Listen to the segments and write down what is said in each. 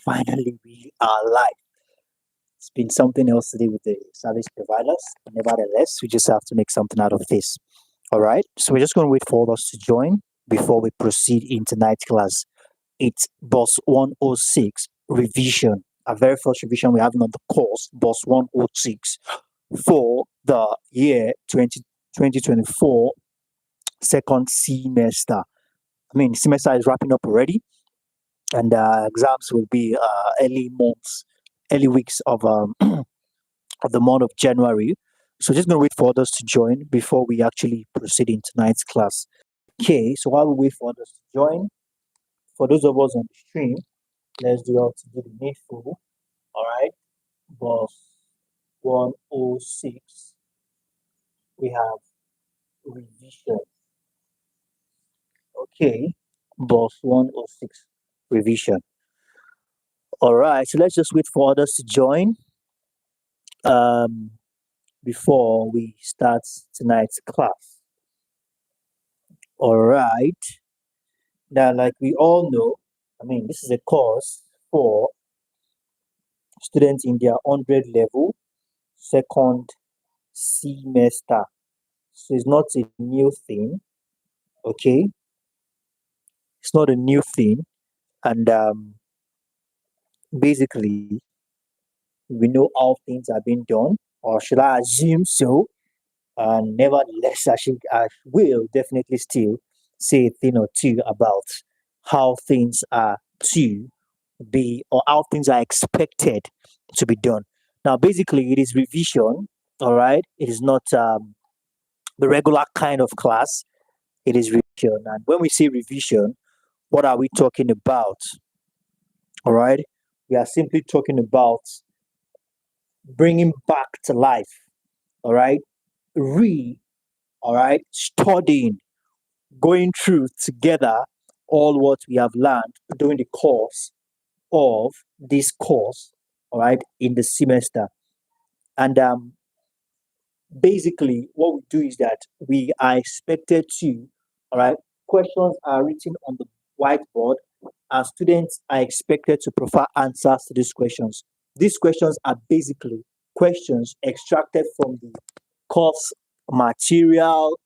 Finally, we are live. It's been something else today with the service providers. Nevertheless, we just have to make something out of this. All right. So we're just going to wait for others to join before we proceed in tonight's class. It's Bus 106 revision. Our very first revision we're having on the course, Bus 106, for the year 2024 second semester. I mean, semester is wrapping up already, and exams will be early weeks of of the month of January. So just gonna wait for others to join before we actually proceed in tonight's class. Okay, so while we wait for others to join, for those of us on the stream, let's do the needful. All right, Bus 106. We have revision. Okay, Bus 106 revision. All right, so let's just wait for others to join before we start tonight's class. All right. Now, like we all know, I mean, this is a course for students in their 100 level, second semester. So it's not a new thing, okay? It's not a new thing. And basically, we know how things are being done, or should I assume so? And nevertheless, I will definitely still say a thing or two about how things are to be, or how things are expected to be done. Now, basically, it is revision, all right? It is not the regular kind of class, it is revision. And when we say revision, what are we talking about? All right? We are simply talking about bringing back to life, all right? All right, studying, going through together all what we have learned during the course of this course, all right, in the semester. And basically, what we do is that we are expected to, all right, questions are written on the whiteboard, and students are expected to provide answers to these questions. These questions are basically questions extracted from the course material,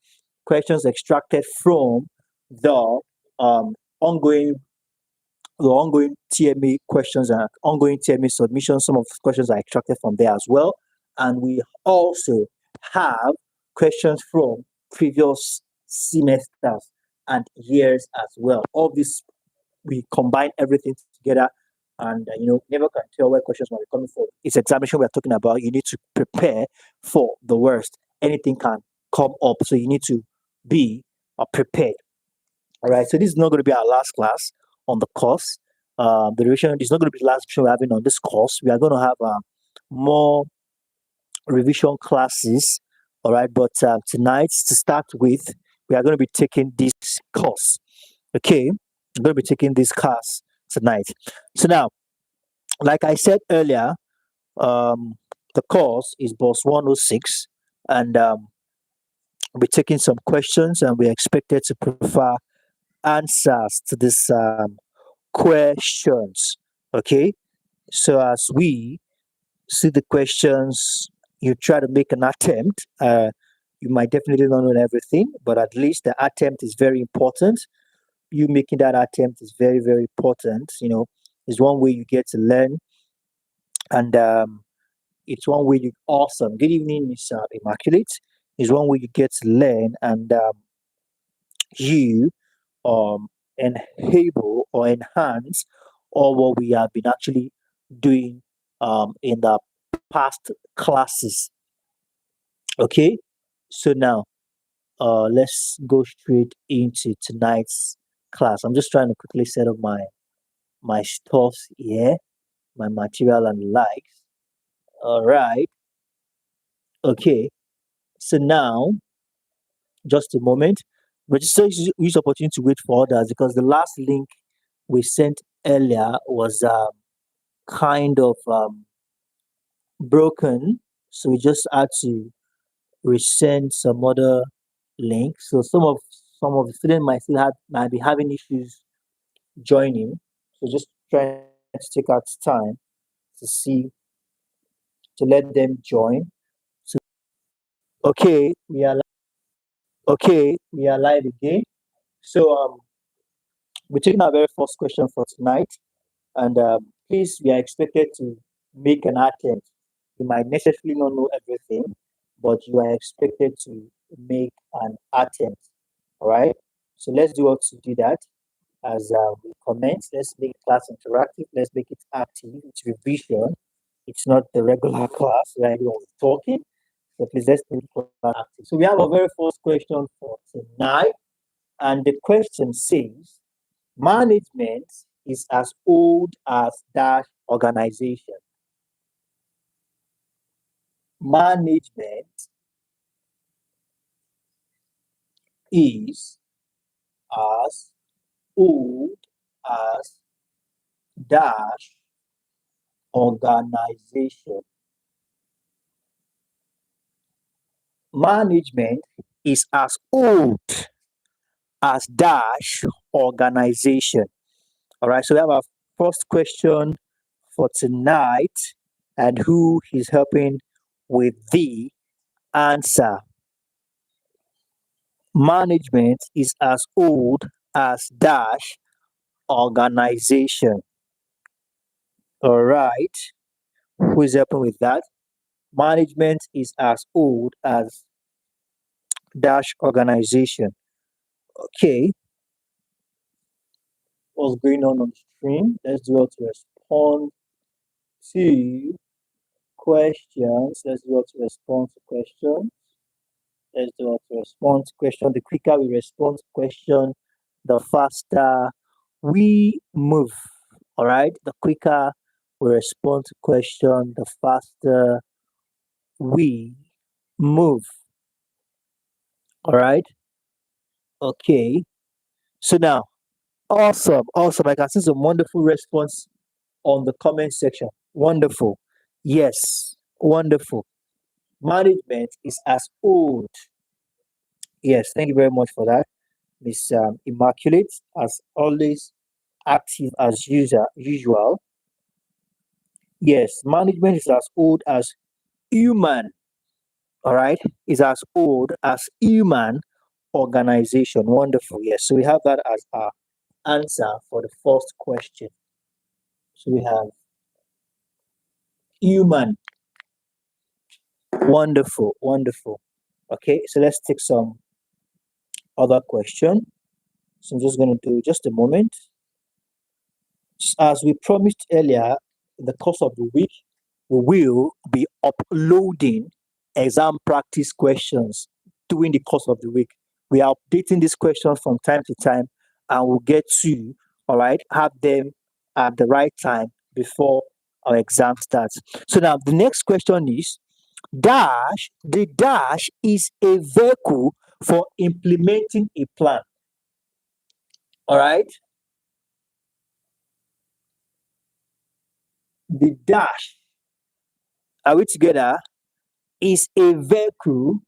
questions extracted from the um, ongoing TMA questions and ongoing TMA submissions. Some of the questions are extracted from there as well. And we also have questions from previous semesters and years as well. All this, we combine everything together, and never can tell where questions might be coming from. It's examination we're talking about. You need to prepare for the worst. Anything can come up, so you need to be prepared. All right, so this is not going to be our last class on the course. The revision is not going to be the last revision we're having on this course. We are going to have more revision classes. All right, but tonight, to start with, we are going to be taking this course. Okay, I'm going to be taking this class tonight. So now, like I said earlier, the course is Bus 106, and we're taking some questions, and we're expected to provide answers to these questions. Okay, so as we see the questions, you try to make an attempt. You might definitely not know everything, but at least the attempt is very important. You making that attempt is very, very important. It's one way you get to learn, and it's one way you awesome. Good evening, Miss Immaculate. Is one way you get to learn, and you um enable or enhance all what we have been actually doing in the past classes. Okay, so now let's go straight into tonight's class. I'm just trying to quickly set up my stuff here, my material and likes. All right. Okay. So now, just a moment. But just use opportunity to wait for others, because the last link we sent earlier was kind of broken. So we just had to resend some other link. So some of the students might be having issues joining. So just trying to to take out time to see to let them join. So, okay, we are live again. So we're taking our very first question for tonight, and please, we are expected to make an attempt. You might necessarily not know everything, but you are expected to make an attempt. All right. So let's do what to do that. As we comment, let's make class interactive. Let's make it active. It's revision. It's not the regular class where everyone's talking. So please let's make class active. So we have a very first question for tonight, and the question says, management is as old as that organization. Management is as old as dash organization. Management is as old as dash organization. All right, so we have our first question for tonight, and who is helping with the answer. Management is as old as dash organization. All right, who is helping with that? Management is as old as dash organization. Okay, what's going on the screen? Let's do it to respond to questions. Let's do it to respond to questions. Let's do it to respond to question. The quicker we respond to question, the faster we move. All right. The quicker we respond to question, the faster we move. All right. Okay. So now, awesome, awesome. I can see some wonderful response on the comment section. Wonderful. Yes, wonderful. Management is as old. Yes, thank you very much for that, Miss Immaculate, as always active as usual. Yes, management is as old as human. All right, is as old as human organization. Wonderful. Yes, so we have that as our answer for the first question. So we have human. Wonderful, wonderful. Okay, so let's take some other question. So I'm just going to do just a moment. As we promised earlier, in the course of the week, we will be uploading exam practice questions during the course of the week. We are updating these questions from time to time, and we'll get to, all right, have them at the right time before our exam starts. So now the next question is, the dash is a vehicle for implementing a plan. All right. The dash, are we together? Is a vehicle,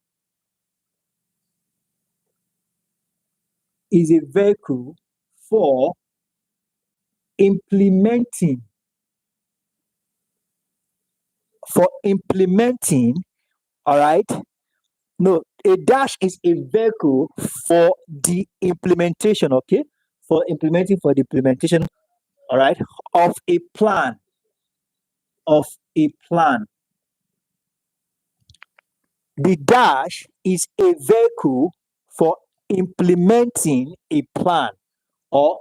for implementing, all right. No, a dash is a vehicle for the implementation, okay, for the implementation, all right, of a plan, of a plan. The dash is a vehicle for implementing a plan, or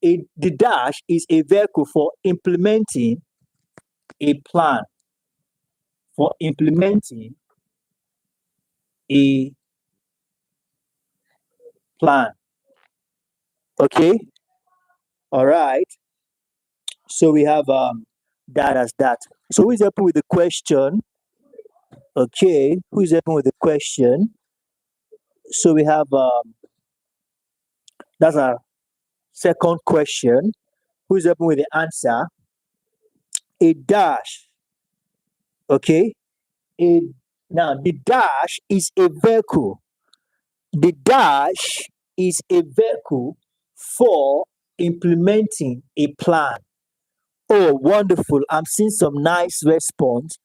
the dash is a vehicle for implementing a plan, for implementing a plan. Okay, all right. So we have that as that. So who is helping with the question? Okay, who is helping with the question? So we have that's our second question. Who is helping with the answer? A dash. Okay. Now the dash is a vehicle. The dash is a vehicle for implementing a plan, Oh, wonderful. I'm seeing some nice response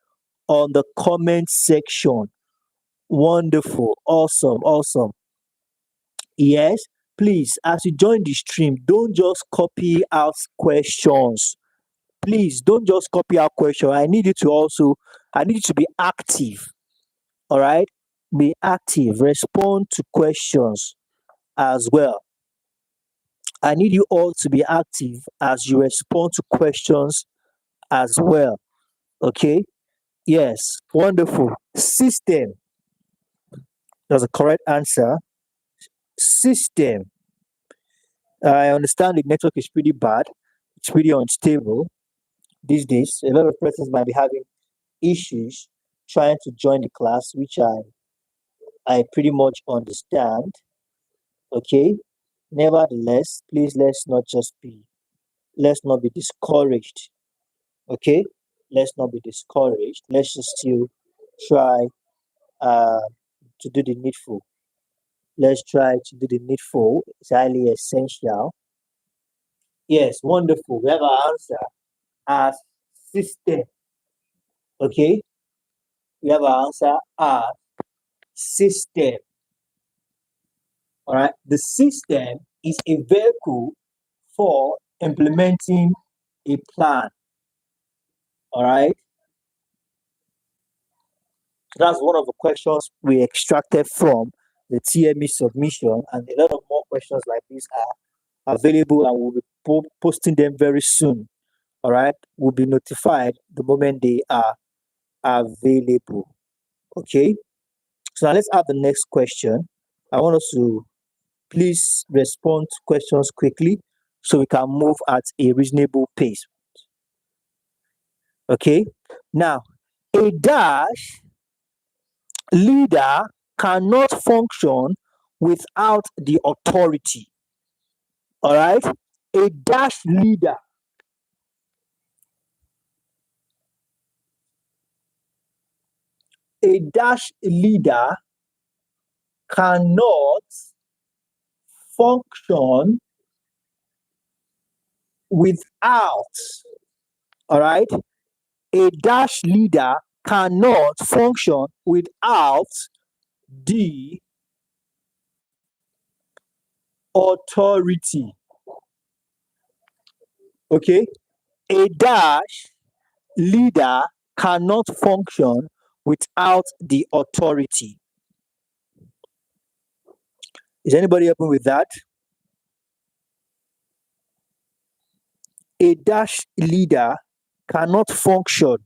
on the comment section. Wonderful. Awesome. Awesome. Yes. Please, as you join the stream, don't just copy out questions. Please don't just copy out questions. I need you to be active. All right. Be active. Respond to questions as well. I need you all to be active as you respond to questions as well. Okay. Yes. Wonderful. System. That's a correct answer. System. I understand the network is pretty bad. It's pretty unstable these days. A lot of persons might be having issues trying to join the class, which I pretty much understand. Okay. Nevertheless, please let's not be discouraged. Okay. Let's not be discouraged. Let's just still try uh, to do the needful. Let's try to do the needful. It's highly essential. Yes, wonderful. We have our answer as system. Okay, we have our answer as system. All right, the system is a vehicle for implementing a plan. All right, so that's one of the questions we extracted from the TME submission, and a lot of more questions like this are available, and we'll be posting them very soon. All right, we'll be notified the moment they are available. Okay, so now let's have the next question. I want us to please respond to questions quickly so we can move at a reasonable pace. Okay, now a dash leader cannot function without the authority. All right, a dash leader. A dash leader cannot function without, all right, a dash leader cannot function without the authority. Okay, a dash leader cannot function without the authority. Is anybody helping with that? A dash leader cannot function.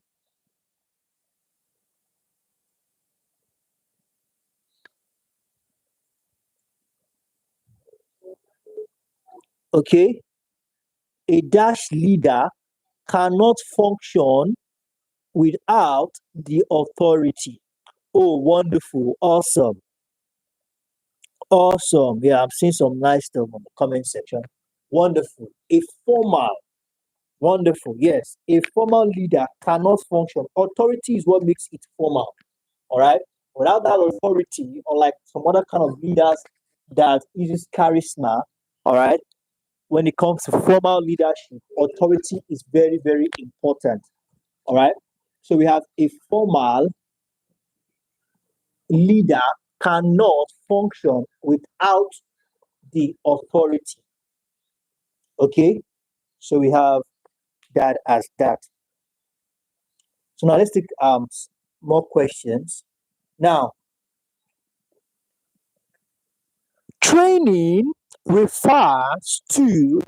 Okay, a dash leader cannot function without the authority. Oh, wonderful. Awesome. Awesome. Yeah, I'm seeing some nice stuff on the comment section. Wonderful. A formal. Wonderful. Yes. A formal leader cannot function. Authority is what makes it formal. All right. Without that authority, unlike some other kind of leaders that uses charisma, all right, when it comes to formal leadership, authority is very, very important. All right. So we have a formal leader cannot function without the authority. Okay. So we have that as that. So now let's take more questions. Now, training refers to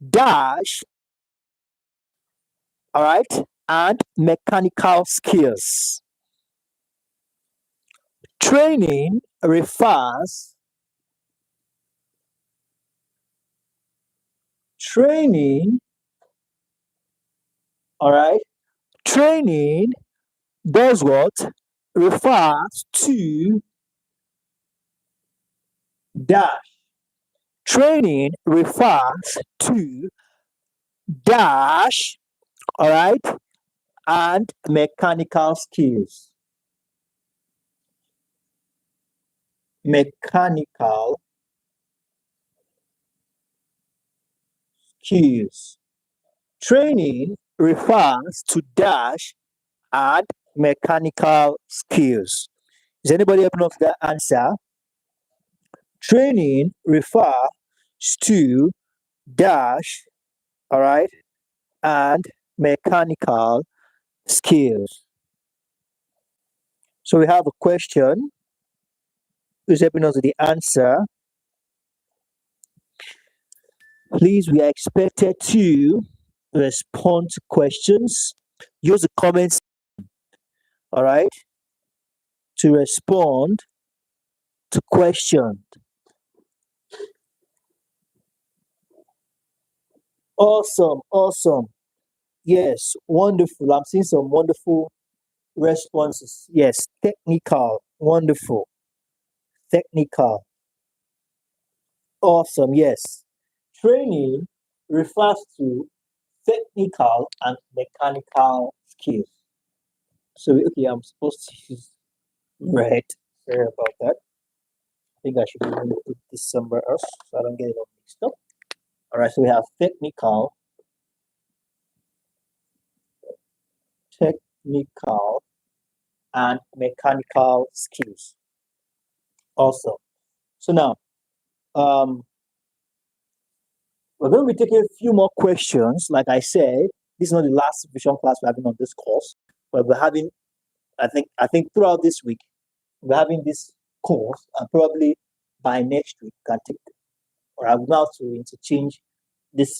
dash, all right, and mechanical skills. Training refers training, all right. Training does what? Refers to dash. Training refers to dash, all right, and mechanical skills. Mechanical skills. Training refers to dash and mechanical skills. Is anybody helping us with that answer? Training refers to dash, all right, and mechanical skills. So we have a question. Who's helping us with the answer? Please, we are expected to respond to questions. Use the comments, all right, to respond to questions. Awesome, awesome. Yes, wonderful. I'm seeing some wonderful responses. Yes, technical, wonderful. Technical, awesome. Yes, training refers to technical and mechanical skills. So, okay, I'm supposed to use red. Sorry about that. I think I should really put this somewhere else so I don't get it all mixed up. All right, so we have technical and mechanical skills. Awesome. So now, we're going to be taking a few more questions. Like I said, this is not the last vision class we're having on this course, but we're having, I think throughout this week, we're having this course, and probably by next week, we can take, or I would now to interchange this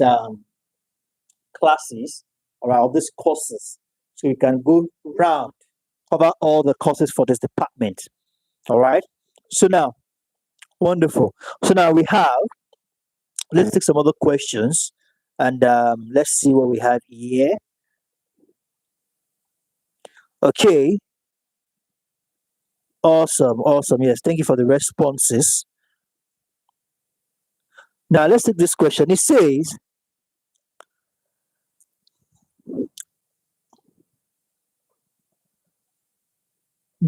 classes or these courses, so you can go round, cover all the courses for this department. All right. So now, wonderful. So now we have. Let's take some other questions, and let's see what we have here. Okay. Awesome. Awesome. Yes. Thank you for the responses. Now let's take this question. It says,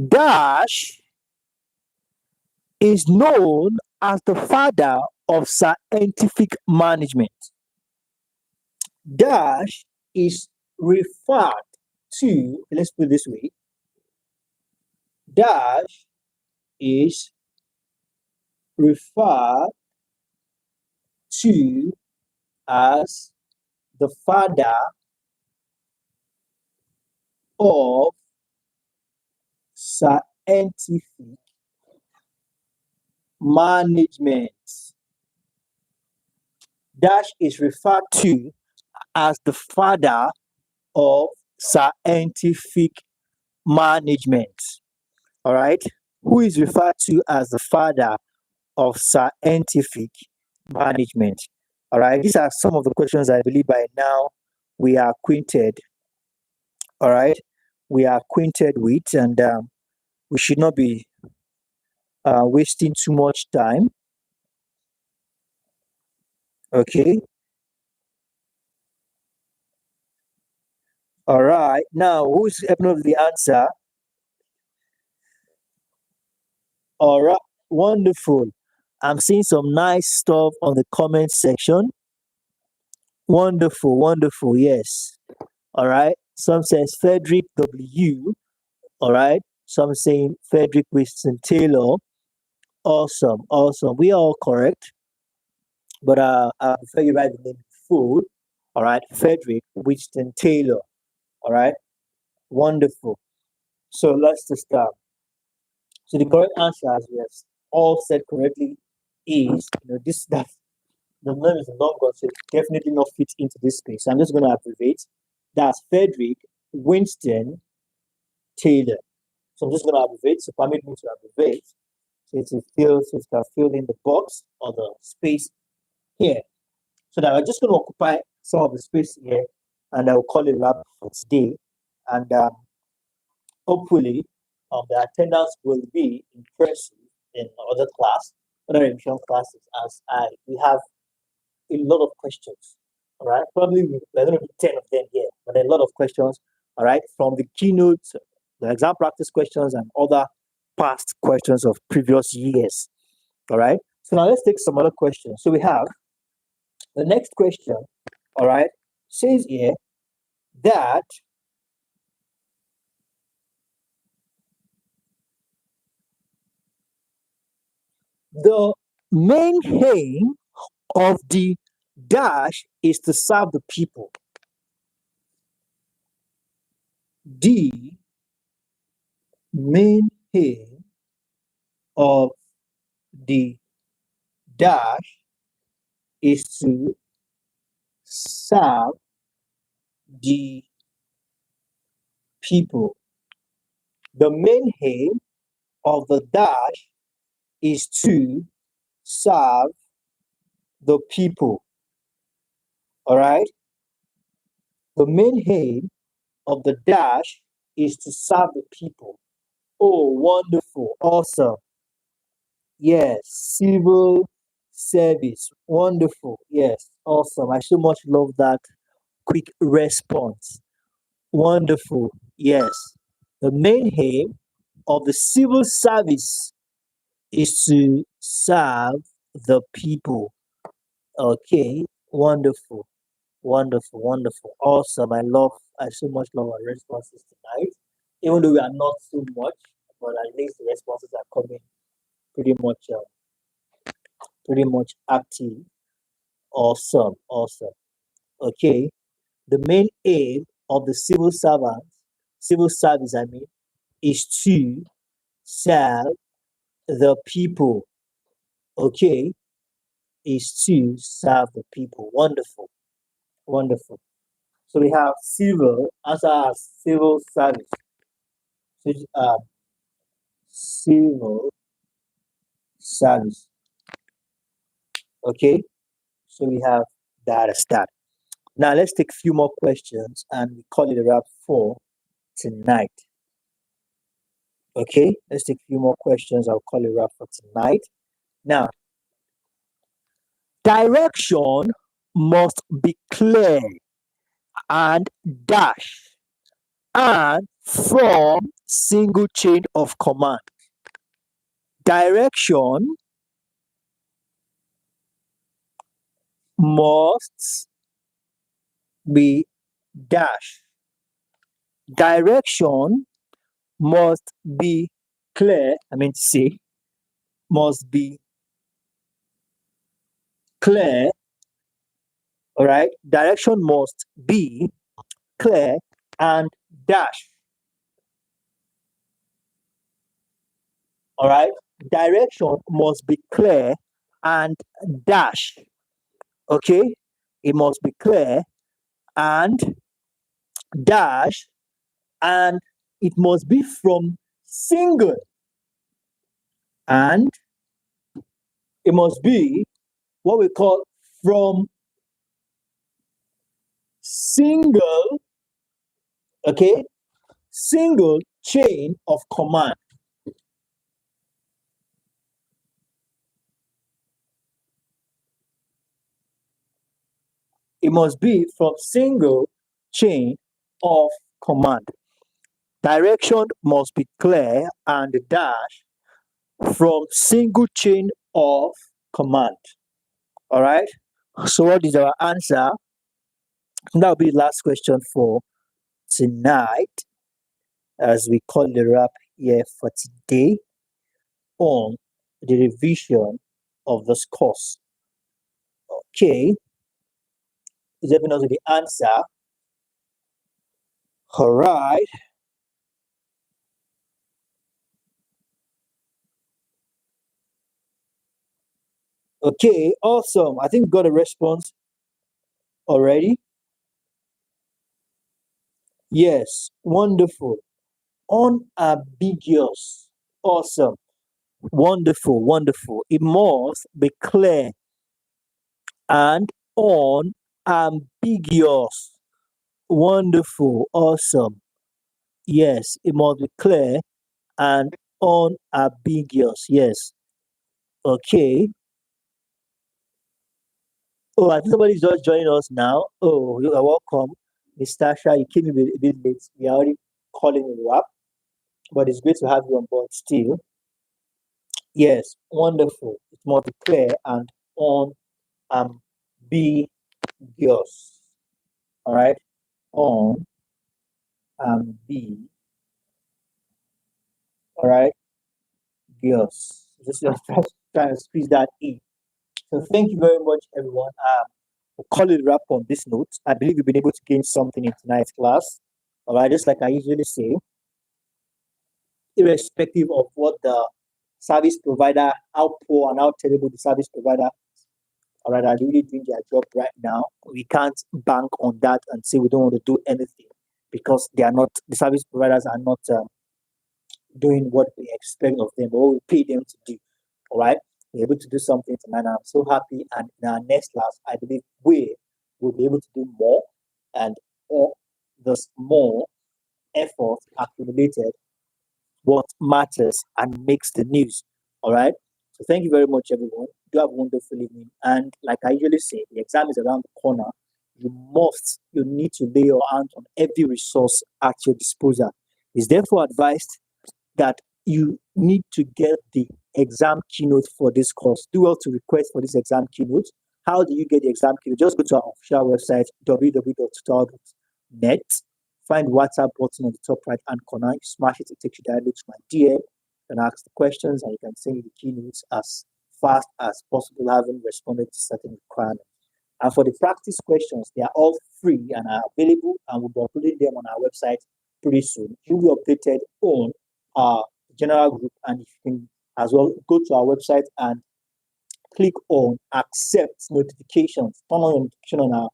Dash is known as the father of scientific management. Dash is referred to, let's put it this way, Dash is referred to as the father of scientific management. Dash is referred to as the father of scientific management. All right. Who is referred to as the father of scientific management? All right. These are some of the questions I believe by now we are acquainted. All right. We are acquainted with, and we should not be wasting too much time. Okay. All right. Now, who's helping us with the answer? All right. Wonderful. I'm seeing some nice stuff on the comment section. Wonderful. Wonderful. Yes. All right. Some says Frederick W. All right. Some saying Frederick Winston Taylor. Awesome. Awesome. We are all correct. But I prefer you write the name full. All right. Frederick Winston Taylor. All right. Wonderful. So let's just start. So the correct answer, as we have all said correctly, is this that the name is long one, so it definitely not fit into this space. So I'm just going to abbreviate. That's Frederick Winston Taylor. So I'm just going to abbreviate. So permit me to abbreviate. So it can fill in the box or the space here. So now I'm just going to occupy some of the space here, and I will call it wrap for today. And hopefully, the attendance will be impressive in other revision classes, as we have a lot of questions. All right, probably we're going to be 10 of them here, but a lot of questions. All right, from the keynotes, the exam practice questions, and other past questions of previous years. All right, so now let's take some other questions. So we have the next question. All right, Says here that the main aim of the dash is to serve the people. The main aim of the dash is to serve the people. The main aim of the dash is to serve the people. All right. The main aim of the dash is to serve the people. Oh, wonderful. Awesome. Yes. Civil service. Wonderful. Yes. Awesome. I so much love that quick response. Wonderful. Yes. The main aim of the civil service is to serve the people. Okay. Wonderful. Wonderful. Wonderful. Awesome. I so much love our responses tonight. Even though we are not so much, but at least the responses are coming pretty much, pretty much active. Awesome. Awesome. Okay. The main aim of the civil service, I mean, is to serve the people. Okay, is to serve the people. Wonderful, wonderful. So we have civil as our civil service. So, civil service. Okay, so we have that as that. Now let's take a few more questions and we call it a wrap for tonight. Okay, let's take a few more questions. I'll call it a wrap for tonight. Now, direction must be clear and dash and from single chain of command. Direction must be dash. Direction must be clear. I mean, to say, must be clear. All right. Direction must be clear and dash. All right. Direction must be clear and dash. Okay. It must be clear and dash, and it must be from single, and it must be what we call from single, okay, single chain of command. It must be from single chain of command. Direction must be clear and dash from single chain of command. All right. So what is our answer? That will be the last question for tonight, as we call the wrap here for today on the revision of this course. Okay, is everyone else with the answer? All right. Okay, awesome. I think we got a response already. Yes, wonderful. Unambiguous. Awesome. Wonderful, wonderful. It must be clear and unambiguous. Wonderful, awesome. Yes, it must be clear and unambiguous. Yes. Okay. Oh, I think somebody's just joining us now. Oh, you are welcome. Miss Tasha, you came in a bit late. We are already calling it a wrap, but it's great to have you on board still. Yes, wonderful. It must be clear and unambiguous. all right, on and B, all right, girls. Just trying to squeeze that in. So thank you very much, everyone. We'll call it a wrap on this note. I believe you've been able to gain something in tonight's class. All right, just like I usually say, irrespective of what the service provider, how poor and how terrible the service provider, all right, are really doing their job right now. We can't bank on that and say we don't want to do anything because they are not, the service providers are not doing what we expect of them or we pay them to do. All right, we're able to do something tonight. I'm so happy. And in our next class, I believe we will be able to do more and all the more effort accumulated what matters and makes the news. All right. So thank you very much, everyone. You have a wonderful evening. And like I usually say, the exam is around the corner. You need to lay your hands on every resource at your disposal. It's therefore advised that you need to get the exam keynote for this course. Do well to request for this exam keynote. How do you get the exam keynote? Just go to our official website, www.tutorial.net. Find the WhatsApp button on the top right hand corner. You smash it, it takes you directly to my DM. You can ask the questions and you can send me the keynotes as fast as possible, having responded to certain requirements. And for the practice questions, they are all free and are available, and we'll be uploading them on our website pretty soon. You'll be updated on our general group, and if you can as well go to our website and click on accept notifications, turn on notification on our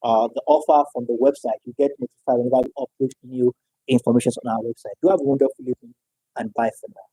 the offer from the website. You get notified whenever we upload new information on our website. Do have a wonderful evening and bye for now.